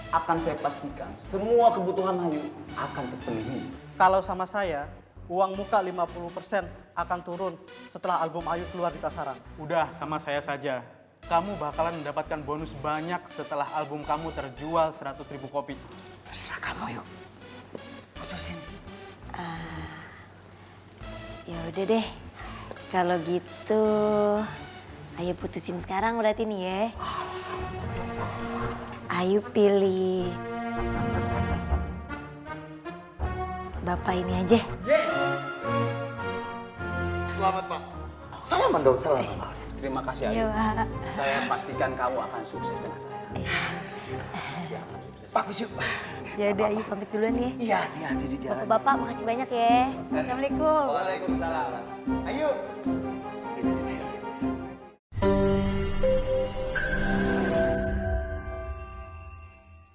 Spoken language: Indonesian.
akan saya pastikan semua kebutuhan Ayu akan terpenuhi. Kalau sama saya, uang muka 50% akan turun setelah album Ayu keluar di pasaran. Udah, sama saya saja. Kamu bakalan mendapatkan bonus banyak setelah album kamu terjual 100.000 kopi. Terserah kamu, yuk. Putusin. Ya udah deh. Kalau gitu, Ayu putusin sekarang berarti nih ya. Ayu pilih Bapak ini aja. Selamat, Pak. Salaman dong, salaman. Terima kasih Ayu. Iya, Pak. Saya pastikan kamu akan sukses dengan saya. Bagus yuk. Ya udah Ayu pamit duluan ya. Iya, hati-hati di jalan. Bapak makasih banyak ya. Assalamualaikum. Waalaikumsalam. Ayo.